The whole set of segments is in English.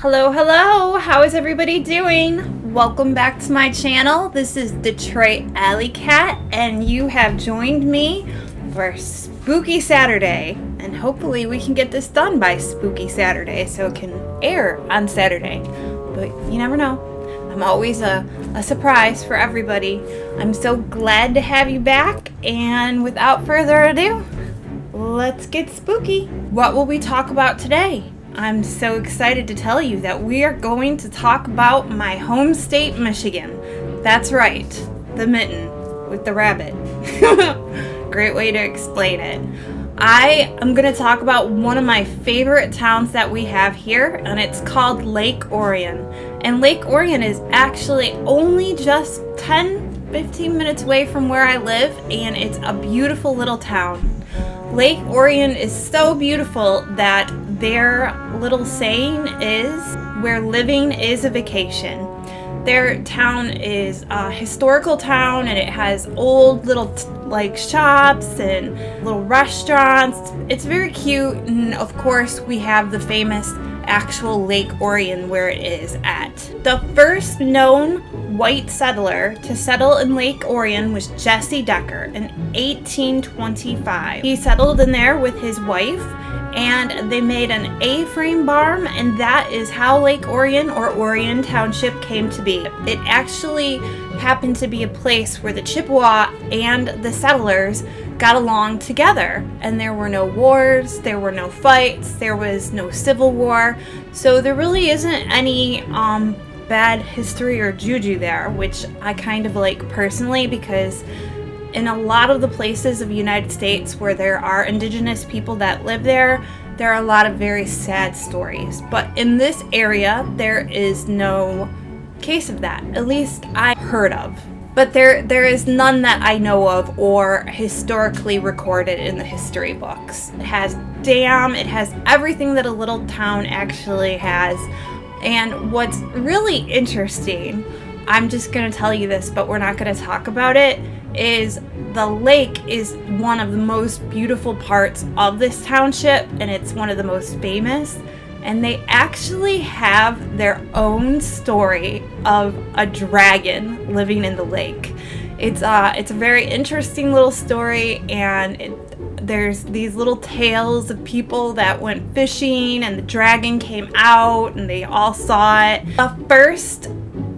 Hello, hello! How is everybody doing? Welcome back to my channel. This is Detroit Allycat, and you have joined me for Spooky Saturday. And hopefully we can get this done by Spooky Saturday so it can air on Saturday. But you never know. I'm always a surprise for everybody. I'm so glad to have you back, and without further ado, let's get spooky. What will we talk about today? I'm so excited to tell you that we are going to talk about my home state, Michigan. That's right, the mitten with the rabbit. Great way to explain it. I am going to talk about one of my favorite towns that we have here, and it's called Lake Orion. And Lake Orion is actually only just 10-15 minutes away from where I live, and it's a beautiful little town. Lake Orion is so beautiful that their little saying is, "Where living is a vacation." Their town is a historical town, and it has old little shops and little restaurants. It's very cute, and of course we have the famous actual Lake Orion where it is at. The first known white settler to settle in Lake Orion was Jesse Decker in 1825. He settled in there with his wife, and they made an A-frame barn, and that is how Lake Orion or Orion Township came to be. It actually happened to be a place where the Chippewa and the settlers got along together, and there were no wars, there were no fights, there was no civil war, so there really isn't any bad history or juju there, which I kind of like personally, because in a lot of the places of the United States where there are indigenous people that live there, there are a lot of very sad stories. But in this area, there is no case of that, at least I heard of. But there is none that I know of or historically recorded in the history books. It has dam, it has everything that a little town actually has. And what's really interesting, I'm just going to tell you this, but we're not going to talk about it, is the lake is one of the most beautiful parts of this township, and it's one of the most famous. And they actually have their own story of a dragon living in the lake. It's a very interesting little story, and there's these little tales of people that went fishing and the dragon came out and they all saw it. The first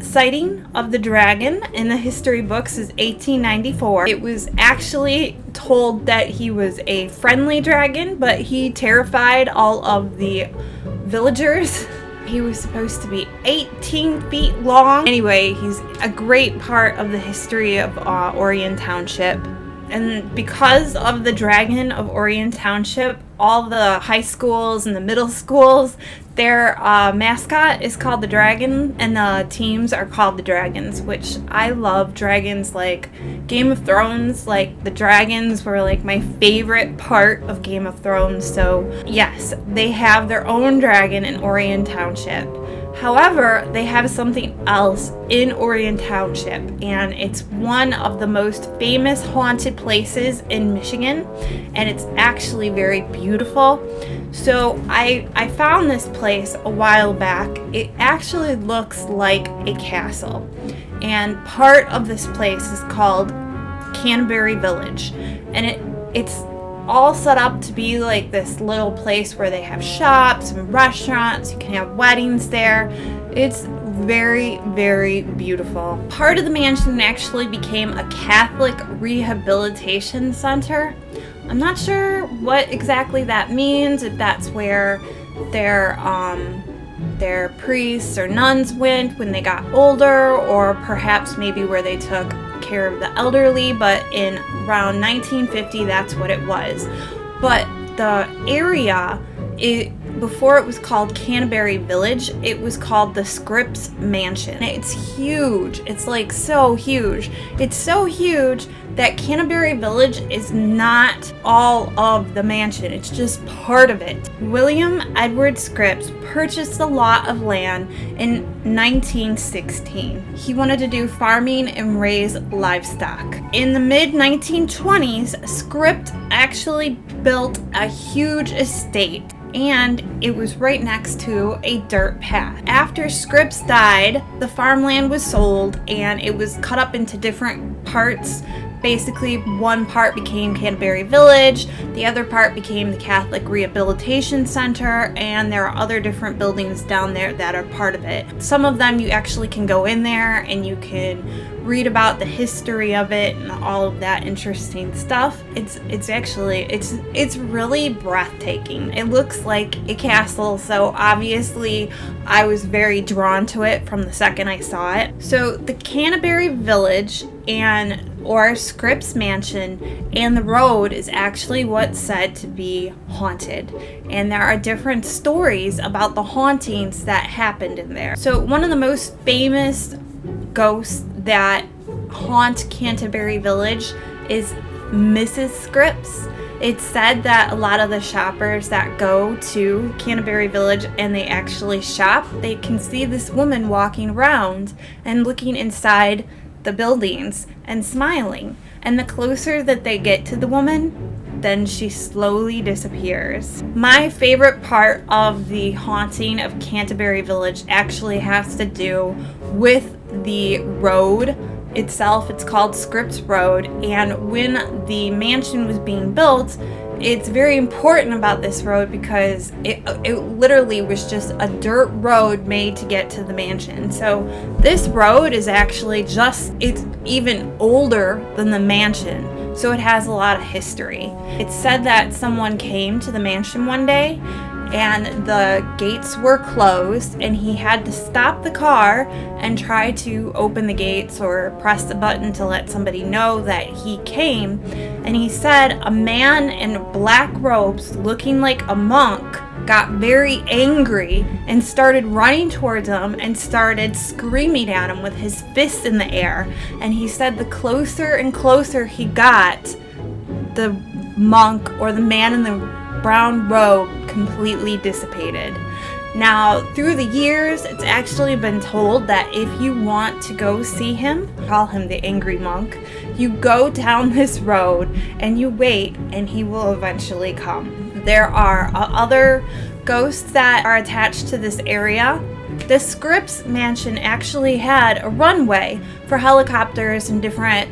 sighting of the dragon in the history books is 1894. It was actually told that he was a friendly dragon, but he terrified all of the villagers. He was supposed to be 18 feet long. Anyway, he's a great part of the history of Orion Township. And because of the dragon of Orion Township, all the high schools and the middle schools, their mascot is called the dragon, and the teams are called the dragons, which I love. Dragons like Game of Thrones, like the dragons were like my favorite part of Game of Thrones. So yes, they have their own dragon in Orion Township. However, they have something else in Orion Township, and it's one of the most famous haunted places in Michigan, and it's actually very beautiful. So I found this place a while back. It actually looks like a castle, and part of this place is called Canterbury Village, and it's all set up to be like this little place where they have shops and restaurants. You can have weddings there. It's very, very beautiful. Part of the mansion actually became a Catholic rehabilitation center. I'm not sure what exactly that means, if that's where their priests or nuns went when they got older, or perhaps maybe where they took care of the elderly, but in around 1950 that's what it was. But the area, before it was called Canterbury Village, it was called the Scripps Mansion. It's huge. It's like so huge. It's so huge that Canterbury Village is not all of the mansion. It's just part of it. William Edward Scripps purchased a lot of land in 1916. He wanted to do farming and raise livestock. In the mid-1920s, Scripps actually built a huge estate and it was right next to a dirt path. After Scripps died, the farmland was sold and it was cut up into different parts. Basically, one part became Canterbury Village, the other part became the Catholic Rehabilitation Center, and there are other different buildings down there that are part of it. Some of them you actually can go in there and you can read about the history of it and all of that interesting stuff. It's really breathtaking. It looks like a castle, so obviously I was very drawn to it from the second I saw it. So the Canterbury Village or Scripps Mansion and the road is actually what's said to be haunted. And there are different stories about the hauntings that happened in there. So one of the most famous ghosts that haunt Canterbury Village is Mrs. Scripps. It's said that a lot of the shoppers that go to Canterbury Village and they actually shop, they can see this woman walking around and looking inside the buildings and smiling. And the closer that they get to the woman, then she slowly disappears. My favorite part of the haunting of Canterbury Village actually has to do with the road itself. It's called Scripps Road, and when the mansion was being built, it's very important about this road because it literally was just a dirt road made to get to the mansion. So this road is actually it's even older than the mansion, so it has a lot of history. It's said that someone came to the mansion one day and the gates were closed and he had to stop the car and try to open the gates or press the button to let somebody know that he came. And he said a man in black robes looking like a monk got very angry and started running towards him and started screaming at him with his fists in the air. And he said the closer and closer he got, the monk or the man in the brown robe completely dissipated. Now, through the years, it's actually been told that if you want to go see him, call him the angry monk, you go down this road and you wait and he will eventually come. There are other ghosts that are attached to this area. The Scripps Mansion actually had a runway for helicopters and different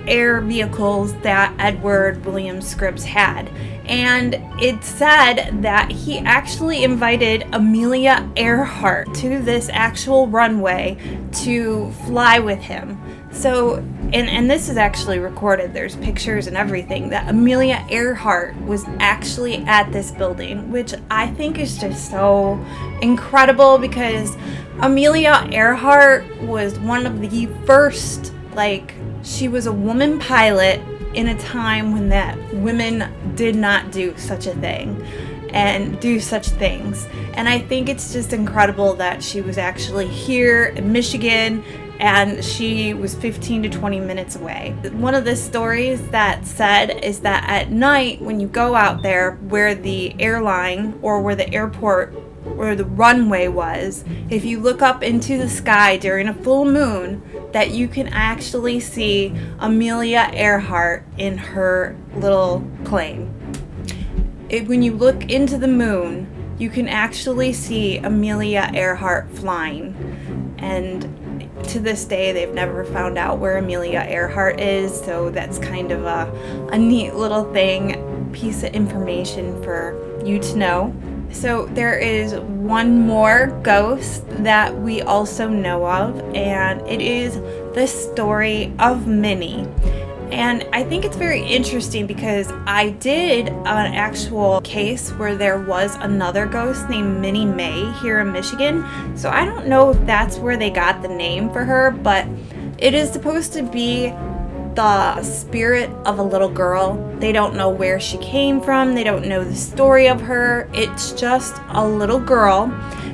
air vehicles that Edward William Scripps had. And it's said that he actually invited Amelia Earhart to this actual runway to fly with him. So, and this is actually recorded, there's pictures and everything, that Amelia Earhart was actually at this building, which I think is just so incredible because Amelia Earhart was one of the first, she was a woman pilot in a time when that women did not do such a thing and do such things. And I think it's just incredible that she was actually here in Michigan and she was 15 to 20 minutes away. One of the stories that said is that at night when you go out there where the airline or where the airport where the runway was, if you look up into the sky during a full moon, that you can actually see Amelia Earhart in her little plane. When you look into the moon, you can actually see Amelia Earhart flying. And to this day, they've never found out where Amelia Earhart is, so that's kind of a neat little piece of information for you to know. So there is one more ghost that we also know of, and it is the story of Minnie. And I think it's very interesting because I did an actual case where there was another ghost named Minnie May here in Michigan. So I don't know if that's where they got the name for her, but it is supposed to be the spirit of a little girl. They don't know where she came from. They don't know the story of her. It's just a little girl.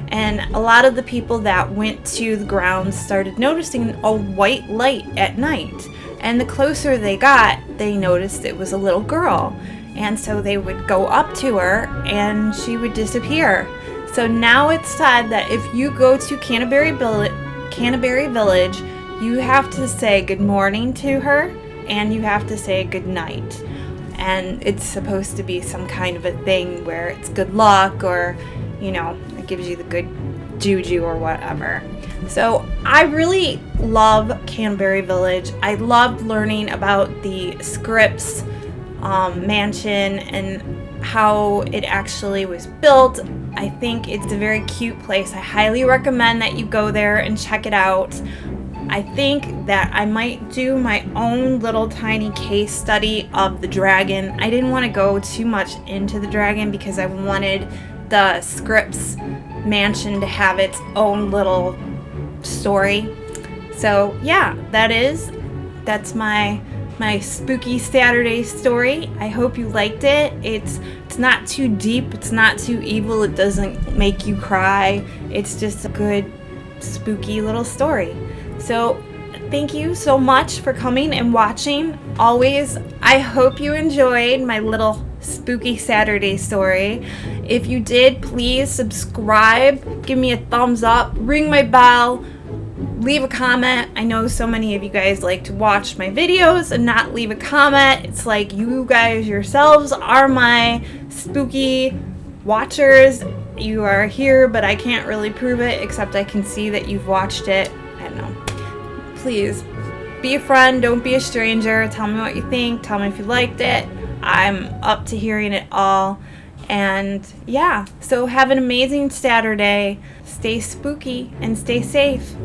And a lot of the people that went to the grounds started noticing a white light at night. And the closer they got, they noticed it was a little girl. And so they would go up to her and she would disappear. So now it's said that if you go to Canterbury Village, you have to say good morning to her and you have to say good night. and it's supposed to be some kind of a thing where it's good luck, or it gives you the good juju or whatever. So I really love Canterbury Village. I loved learning about the Scripps Mansion and how it actually was built. I think it's a very cute place. I highly recommend that you go there and check it out. I think that I might do my own little tiny case study of the dragon. I didn't want to go too much into the dragon because I wanted the Scripps Mansion to have its own little story. So yeah, that's my spooky Saturday story. I hope you liked it. It's not too deep, it's not too evil, it doesn't make you cry. It's just a good spooky little story. So thank you so much for coming and watching. Always, I hope you enjoyed my little spooky Saturday story. If you did, please subscribe, give me a thumbs up, ring my bell, leave a comment. I know so many of you guys like to watch my videos and not leave a comment. It's like you guys yourselves are my spooky watchers. You are here, but I can't really prove it, except I can see that you've watched it. I don't know. Please be a friend, don't be a stranger. Tell me what you think, tell me if you liked it. I'm up to hearing it all. And yeah, so have an amazing Saturday. Stay spooky and stay safe.